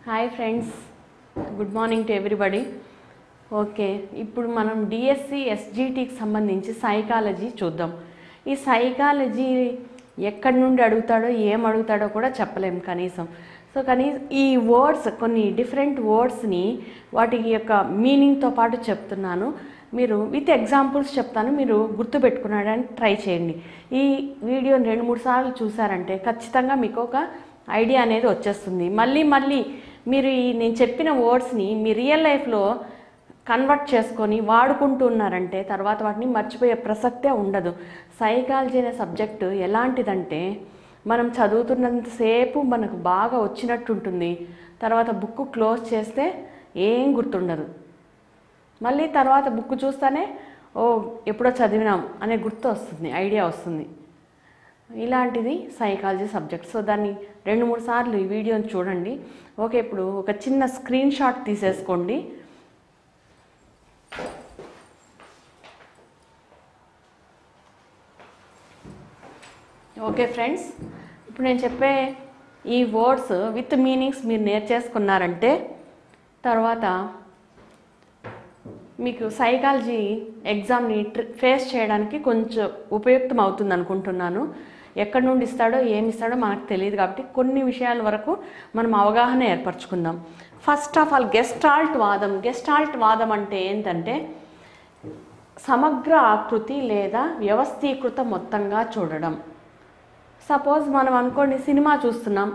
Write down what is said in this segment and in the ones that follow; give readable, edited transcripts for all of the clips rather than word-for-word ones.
Hi friends, good morning to everybody. Okay, ఇప్పుడు మనం DSC ఎస్జిటికి సంబంధించి సైకాలజీ చూద్దాం. ఈ సైకాలజీ ఎక్కడి నుండి అడుగుతాడో ఏం అడుగుతాడో కూడా చెప్పలేం కనీసం. కానీ ఈ వర్డ్స్, కొన్ని డిఫరెంట్ వర్డ్స్ని వాటి యొక్క మీనింగ్తో పాటు చెప్తున్నాను. మీరు విత్ ఎగ్జాంపుల్స్ చెప్తాను, మీరు గుర్తుపెట్టుకున్నాడని ట్రై చేయండి. ఈ వీడియోని 2-3 సార్లు చూసారంటే ఖచ్చితంగా మీకు ఒక ఐడియా అనేది వచ్చేస్తుంది. మళ్ళీ మీరు నేను చెప్పిన వర్డ్స్ని మీ రియల్ లైఫ్లో కన్వర్ట్ చేసుకొని వాడుకుంటూ ఉన్నారంటే తర్వాత వాటిని మర్చిపోయే ప్రసక్తే ఉండదు. సైకాలజీ అనే సబ్జెక్టు ఎలాంటిదంటే, మనం చదువుతున్నంతసేపు మనకు బాగా వచ్చినట్టు ఉంటుంది, తర్వాత బుక్ క్లోజ్ చేస్తే ఏం గుర్తుండదు. మళ్ళీ తర్వాత బుక్ చూస్తేనే ఎప్పుడో చదివినాం అనే గుర్తు వస్తుంది, ఐడియా వస్తుంది. ఇలాంటిది సైకాలజీ సబ్జెక్ట్. సో దాన్ని 2-3 సార్లు ఈ వీడియోని చూడండి. ఓకే, ఇప్పుడు ఒక చిన్న స్క్రీన్ షాట్ తీసేసుకోండి. ఓకే ఫ్రెండ్స్, ఇప్పుడు నేను చెప్పే ఈ వర్డ్స్ విత్ మీనింగ్స్ మీరు నేర్చేసుకున్నారంటే తర్వాత మీకు సైకాలజీ ఎగ్జామ్ని ఫేస్ చేయడానికి కొంచెం ఉపయుక్తం అవుతుంది అనుకుంటున్నాను. ఎక్కడి నుండి ఇస్తాడో ఏమి ఇస్తాడో మనకు తెలియదు కాబట్టి కొన్ని విషయాల వరకు మనం అవగాహన ఏర్పరచుకుందాం. ఫస్ట్ ఆఫ్ ఆల్ గెస్టాల్ట్ వాదం. గెస్టాల్ట్ వాదం అంటే ఏంటంటే సమగ్ర ఆకృతి లేదా వ్యవస్థీకృత మొత్తంగా చూడడం. సపోజ్ మనం అనుకోండి, సినిమా చూస్తున్నాం.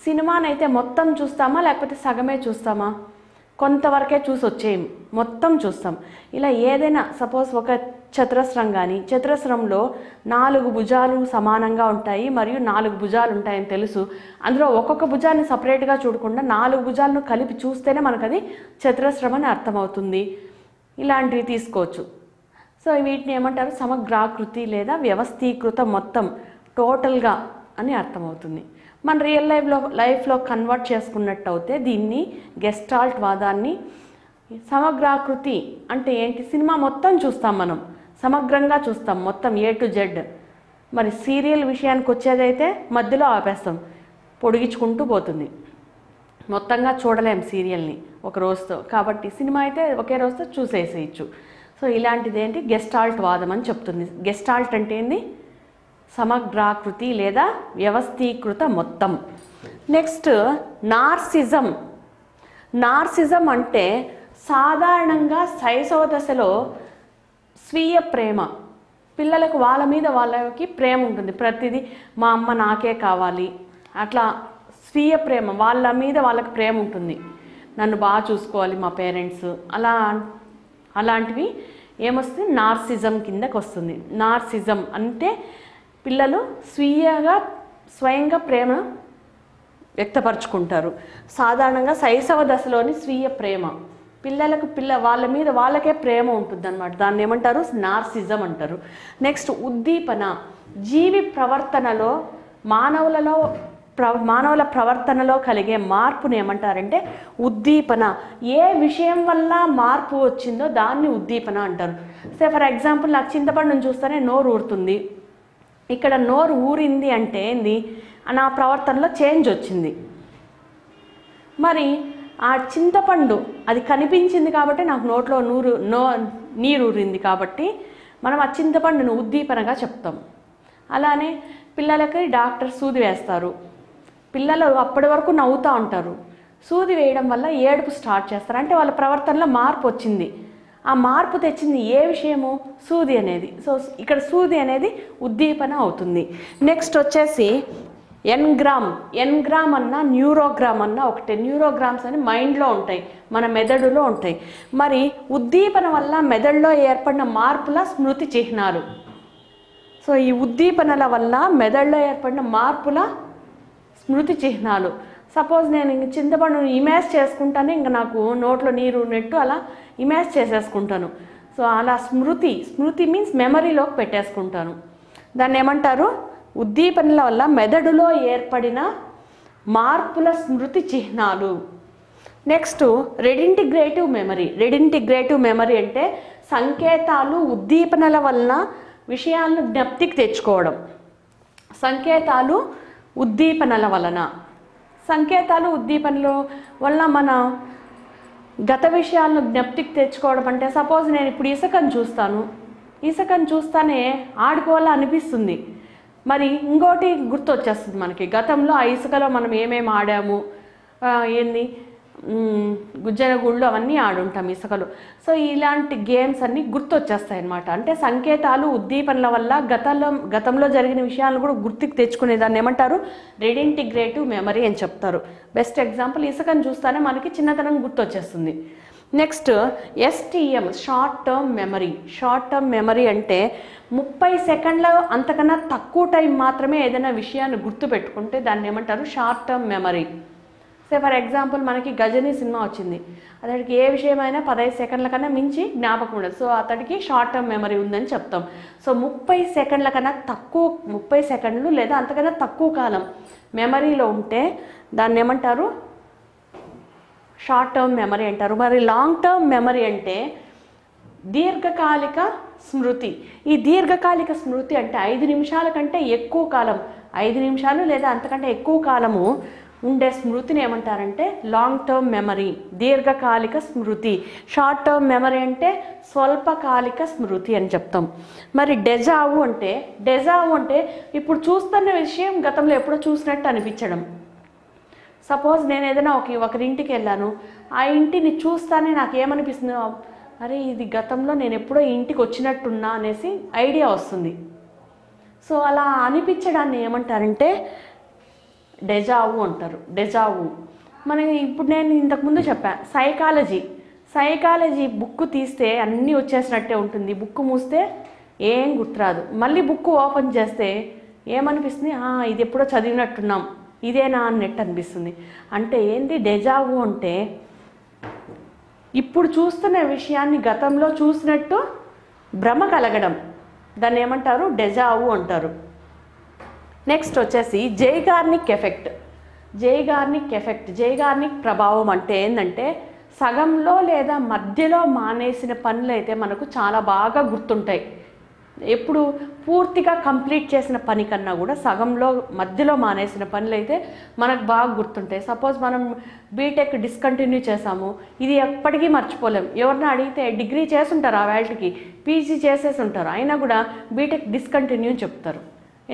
సినిమానైతే మొత్తం చూస్తామా లేకపోతే సగమే చూస్తామా? కొంతవరకే చూసి వచ్చేయం, మొత్తం చూస్తాం. ఇలా ఏదైనా సపోజ్ ఒక చతురస్రం కానీ, చతురస్రంలో 4 భుజాలు సమానంగా ఉంటాయి మరియు 4 భుజాలు ఉంటాయని తెలుసు. అందులో ఒక్కొక్క భుజాన్ని సపరేట్గా చూడకుండా 4 భుజాలను కలిపి చూస్తేనే మనకు అది చతురస్రం అని అర్థమవుతుంది. ఇలాంటివి తీసుకోవచ్చు. సో వీటిని ఏమంటారు? సమగ్రాకృతి లేదా వ్యవస్థీకృత మొత్తం, టోటల్గా అని అర్థమవుతుంది. మన రియల్ లైఫ్లో కన్వర్ట్ చేసుకున్నట్టు అయితే దీన్ని గెస్టాల్ట్ వాదాన్ని. సమగ్రాకృతి అంటే ఏంటి? సినిమా మొత్తం చూస్తాం, మనం సమగ్రంగా చూస్తాం, మొత్తం A to Z. మరి సీరియల్ విషయానికి వచ్చేదైతే మధ్యలో ఆపేస్తాం, పొడిగించుకుంటూ పోతుంది. మొత్తంగా చూడలేం సీరియల్ని ఒక రోజుతో. కాబట్టి సినిమా అయితే ఒకే రోజుతో చూసేసేయచ్చు. సో ఇలాంటిది ఏంటి? గెస్టాల్ట్ వాదం అని చెప్తుంది. గెస్టాల్ట్ అంటే ఏంది? సమగ్రాకృతి లేదా వ్యవస్థీకృత మొత్తం. Next narcissism. నార్సిజం అంటే సాధారణంగా శైశవ దశలో స్వీయ ప్రేమ. పిల్లలకు వాళ్ళ మీద వాళ్ళకి ప్రేమ ఉంటుంది. ప్రతిదీ మా అమ్మ నాకే కావాలి, అట్లా స్వీయ ప్రేమ, వాళ్ళ మీద వాళ్ళకి ప్రేమ ఉంటుంది. నన్ను బాగా చూసుకోవాలి మా పేరెంట్స్, అలాంటివి ఏమొస్తుంది? నార్సిజం కిందకు వస్తుంది. నార్సిజం అంటే పిల్లలు స్వయంగా ప్రేమ వ్యక్తపరచుకుంటారు. సాధారణంగా శైశవ దశలోని స్వీయ ప్రేమ. పిల్లలకు వాళ్ళ మీద వాళ్ళకే ప్రేమ ఉంటుంది అన్నమాట. దాన్ని ఏమంటారు? నార్సిజం అంటారు. నెక్స్ట్ ఉద్దీపన. జీవి ప్రవర్తనలో మానవుల ప్రవర్తనలో కలిగే మార్పుని ఏమంటారంటే ఉద్దీపన. ఏ విషయం వల్ల మార్పు వచ్చిందో దాన్ని ఉద్దీపన అంటారు. ఫర్ ఎగ్జాంపుల్, నాకు చింతపండును చూస్తేనే నోరు ఊరుతుంది. ఇక్కడ నోరు ఊరింది అంటే ఏంది? నా ప్రవర్తనలో చేంజ్ వచ్చింది. మరి ఆ చింతపండు అది కనిపించింది కాబట్టి నాకు నోట్లో నీరు ఊరింది కాబట్టి మనం ఆ చింతపండును ఉద్దీపనగా చెప్తాం. అలానే పిల్లలకి డాక్టర్ సూది వేస్తారు. పిల్లలు అప్పటి వరకు నవ్వుతూ ఉంటారు. సూది వేయడం వల్ల ఏడుపు స్టార్ట్ చేస్తారు. అంటే వాళ్ళ ప్రవర్తనలో మార్పు వచ్చింది. ఆ మార్పు తెచ్చింది ఏ విషయము? సూది అనేది. సో ఇక్కడ సూది అనేది ఉద్దీపన అవుతుంది. నెక్స్ట్ వచ్చేసి ఎన్గ్రామ్ అన్నా న్యూరోగ్రామ్ అన్నా ఒకటే. న్యూరోగ్రామ్స్ అని మైండ్లో ఉంటాయి, మన మెదడులో ఉంటాయి. మరి ఉద్దీపన వల్ల మెదడులో ఏర్పడిన మార్పుల స్మృతి చిహ్నాలు. సో ఈ ఉద్దీపనల వల్ల మెదడులో ఏర్పడిన మార్పుల స్మృతి చిహ్నాలు. సపోజ్ నేను ఇంక చింతపండును ఇమేజ్ చేసుకుంటానే ఇంకా నాకు నోట్లో నీరు నెట్టు అలా ఇమేజ్ చేసేసుకుంటాను. సో అలా స్మృతి మీన్స్ మెమరీలోకి పెట్టేసుకుంటాను. దాన్ని ఏమంటారు? ఉద్దీపనల వల్ల మెదడులో ఏర్పడిన మార్పుల స్మృతి చిహ్నాలు. Next redintegrative memory. Redintegrative memory అంటే సంకేతాలు ఉద్దీపనల వలన విషయాలను జ్ఞప్తికి తెచ్చుకోవడం. సంకేతాలు ఉద్దీపనల వలన సంకేతాలు ఉద్దీపనలు వల్ల మన గత విషయాలను జ్ఞప్తికి తెచ్చుకోవడం అంటే సపోజ్ నేను ఇప్పుడు ఇసుకను చూస్తానే ఆడుకోవాలా అనిపిస్తుంది, మరి ఇంకోటి గుర్తొచ్చేస్తుంది మనకి, గతంలో ఆ ఇసుకలో మనం ఏమేమి ఆడాము, ఏంది గుజ్జన గుళ్ళు అవన్నీ ఆడుంటాం ఇసుకలు. సో ఇలాంటి గేమ్స్ అన్నీ గుర్తొచ్చేస్తాయి అన్నమాట. అంటే సంకేతాలు ఉద్దీపనల వల్ల గతంలో జరిగిన విషయాలను కూడా గుర్తుకు తెచ్చుకునేదాన్ని ఏమంటారు, రీడింటిగ్రేటివ్ మెమరీ అని చెప్తారు. బెస్ట్ ఎగ్జాంపుల్ ఇసుకను చూస్తానే మనకి చిన్నతనం గుర్తొచ్చేస్తుంది. Next STM short term memory. Short term memory అంటే 30 సెకండ్ల అంతకన్నా తక్కువ టైం మాత్రమే ఏదైనా విషయాన్ని గుర్తుపెట్టుకుంటే దాన్ని ఏమంటారు, short term memory. For example మనకి గజనీ సినిమా వచ్చింది, అతడికి ఏ విషయమైనా 15 సెకండ్ల కన్నా మించి జ్ఞాపకం ఉండదు. సో అతడికి షార్ట్ టర్మ్ మెమరీ ఉందని చెప్తాం. సో 30 సెకండ్ల కన్నా తక్కువ, 30 సెకండ్లు లేదా అంతకన్నా తక్కువ కాలం మెమరీలో ఉంటే దాన్ని ఏమంటారు, షార్ట్ టర్మ్ మెమరీ అంటారు. మరి లాంగ్ టర్మ్ మెమరీ అంటే దీర్ఘకాలిక స్మృతి. ఈ దీర్ఘకాలిక స్మృతి అంటే 5 నిమిషాల కంటే ఎక్కువ కాలం, 5 నిమిషాలు లేదా అంతకంటే ఎక్కువ కాలము ఉండే స్మృతిని ఏమంటారంటే లాంగ్ టర్మ్ మెమరీ, దీర్ఘకాలిక స్మృతి. షార్ట్ టర్మ్ మెమరీ అంటే స్వల్పకాలిక స్మృతి అని చెప్తాం. మరి డెజావు అంటే ఇప్పుడు చూస్తున్న విషయం గతంలో ఎప్పుడో చూసినట్టు అనిపించడం. సపోజ్ నేను ఏదైనా ఒకరింటికి వెళ్ళాను, ఆ ఇంటిని చూస్తానే నాకు ఏమనిపిస్తుంది, అరే ఇది గతంలో నేను ఎప్పుడో ఇంటికి వచ్చినట్టున్నా అనేసి ఐడియా వస్తుంది. సో అలా అనిపించడాన్ని ఏమంటారంటే డెజావు అంటారు. డెజావు ఇప్పుడు నేను ఇంతకుముందు చెప్పాను సైకాలజీ బుక్ తీస్తే అన్నీ వచ్చేసినట్టే ఉంటుంది, బుక్ మూస్తే ఏం గుర్తురాదు. మళ్ళీ బుక్ ఓపెన్ చేస్తే ఏమనిపిస్తుంది, ఇది ఎప్పుడో చదివినట్టున్నాం, ఇదేనా అన్నట్టు అనిపిస్తుంది. అంటే ఏంది డెజావు అంటే ఇప్పుడు చూస్తున్న విషయాన్ని గతంలో చూసినట్టు భ్రమ కలగడం, దాన్ని ఏమంటారు, డెజావు అంటారు. నెక్స్ట్ వచ్చేసి జైగార్నిక్ ఎఫెక్ట్ ప్రభావం అంటే ఏంటంటే సగంలో లేదా మధ్యలో మానేసిన పనులు అయితే మనకు చాలా బాగా గుర్తుంటాయి. ఎప్పుడు పూర్తిగా కంప్లీట్ చేసిన పని కన్నా కూడా మధ్యలో మానేసిన పనులు అయితే మనకు బాగా గుర్తుంటాయి. సపోజ్ మనం బీటెక్ డిస్కంటిన్యూ చేసాము, ఇది ఎప్పటికీ మర్చిపోలేం. ఎవరిని అడిగితే డిగ్రీ చేసుంటారు, ఆ వేళకి పీజీ చేసేసి ఉంటారు, అయినా కూడా బీటెక్ డిస్కంటిన్యూ చెప్తారు,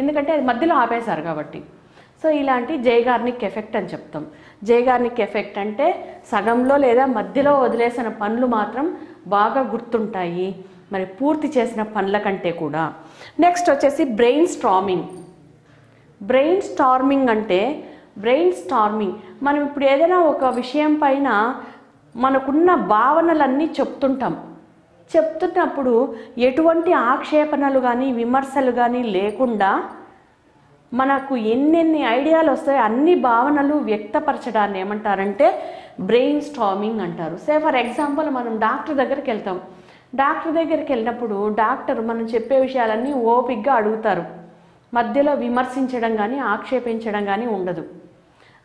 ఎందుకంటే అది మధ్యలో ఆపేశారు కాబట్టి. సో ఇలాంటి జైగార్నిక్ ఎఫెక్ట్ అని చెప్తాం. జైగార్నిక్ ఎఫెక్ట్ అంటే సగంలో లేదా మధ్యలో వదిలేసిన పనులు మాత్రం బాగా గుర్తుంటాయి, మరి పూర్తి చేసిన పనుల కంటే కూడా. నెక్స్ట్ వచ్చేసి బ్రెయిన్ స్టార్మింగ్ అంటే మనం ఇప్పుడు ఏదైనా ఒక విషయం పైన మనకున్న భావనలన్నీ చెప్తున్నప్పుడు ఎటువంటి ఆక్షేపణలు కానీ విమర్శలు కానీ లేకుండా మనకు ఎన్నెన్ని ఐడియాలు వస్తాయో అన్ని భావనలు వ్యక్తపరచడాన్ని ఏమంటారంటే బ్రెయిన్ స్టార్మింగ్ అంటారు. ఫర్ ఎగ్జాంపుల్ మనం డాక్టర్ దగ్గరికి వెళ్ళినప్పుడు డాక్టర్ మనం చెప్పే విషయాలన్నీ ఓపికగా అడుగుతారు, మధ్యలో విమర్శించడం కానీ ఆక్షేపించడం కానీ ఉండదు.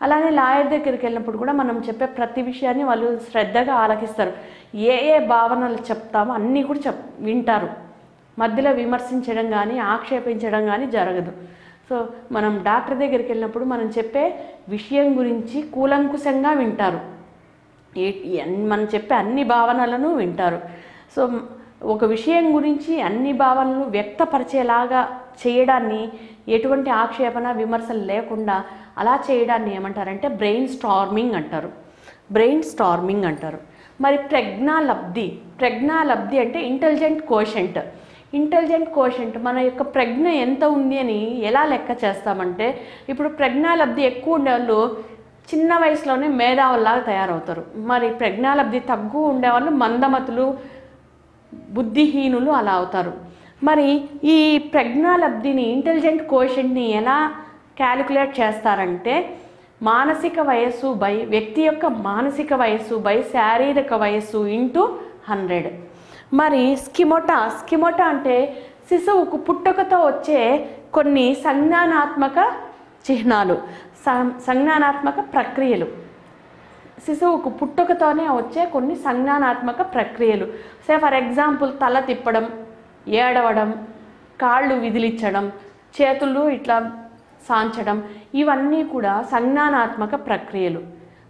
అలానే లాయర్ దగ్గరికి వెళ్ళినప్పుడు కూడా మనం చెప్పే ప్రతి విషయాన్ని వాళ్ళు శ్రద్ధగా ఆలకిస్తారు, ఏ భావనలు చెప్తామో అన్నీ కూడా వింటారు, మధ్యలో విమర్శించడం కానీ ఆక్షేపించడం కానీ జరగదు. సో మనం డాక్టర్ దగ్గరికి వెళ్ళినప్పుడు మనం చెప్పే విషయం గురించి కూలంకుశంగా వింటారు, మనం చెప్పే అన్ని భావనలను వింటారు. సో ఒక విషయం గురించి అన్ని భావనలు వ్యక్తపరిచేలాగా చేయడాన్ని, ఎటువంటి ఆక్షేపణ విమర్శలు లేకుండా అలా చేయడాన్ని ఏమంటారంటే బ్రెయిన్ స్టార్మింగ్ అంటారు. మరి ప్రజ్ఞాలబ్ధి అంటే ఇంటెలిజెంట్ కోషెంట్ మన యొక్క ప్రజ్ఞ ఎంత ఉంది అని ఎలా లెక్క చేస్తామంటే, ఇప్పుడు ప్రజ్ఞాలబ్ధి ఎక్కువ ఉండేవాళ్ళు చిన్న వయసులోనే మేధావుల్లాగా తయారవుతారు, మరి ప్రజ్ఞాలబ్ధి తక్కువ ఉండేవాళ్ళు మందమతులు బుద్ధిహీనులు అలా అవుతారు. మరి ఈ ప్రజ్ఞాలబ్ధిని ఇంటెలిజెంట్ కోషెంట్ని ఎలా క్యాలిక్యులేట్ చేస్తారంటే వ్యక్తి యొక్క మానసిక వయస్సు బై శారీరక వయస్సు ఇంటూ 100. మరి స్కిమోటా అంటే శిశువుకు పుట్టుకతో వచ్చే కొన్ని సంజ్ఞానాత్మక చిహ్నాలు, సంజ్ఞానాత్మక ప్రక్రియలు. శిశువుకు పుట్టుకతోనే వచ్చే కొన్ని సంజ్ఞానాత్మక ప్రక్రియలు. ఫర్ ఎగ్జాంపుల్ తల తిప్పడం, ఏడవడం, కాళ్ళు విదిలించడం, చేతులు ఇట్లా సాంచడం, ఇవన్నీ కూడా సంజ్ఞానాత్మక ప్రక్రియలు.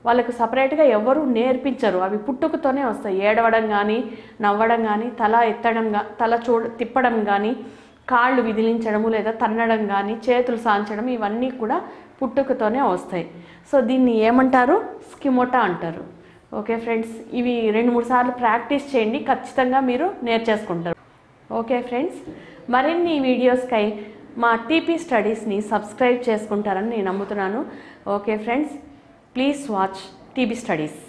వాళ్ళకు సపరేట్గా ఎవరు నేర్పించరు, అవి పుట్టుకతోనే వస్తాయి. ఏడవడం కానీ, నవ్వడం కానీ, తల ఎత్తడం తల తిప్పడం కానీ, కాళ్ళు విదిలించడము లేదా తన్నడం కానీ, చేతులు సాంచడం, ఇవన్నీ కూడా పుట్టుకతోనే వస్తాయి. సో దీన్ని ఏమంటారు? స్కిమోటా అంటారు. ఓకే ఫ్రెండ్స్, ఇవి 2-3 సార్లు ప్రాక్టీస్ చేయండి, ఖచ్చితంగా మీరు నేర్చేసుకుంటారు. ఓకే ఫ్రెండ్స్, మరిన్ని వీడియోస్కై మా టీపీ స్టడీస్ని సబ్స్క్రైబ్ చేసుకుంటారని నేను నమ్ముతున్నాను. Okay friends, please watch TP studies.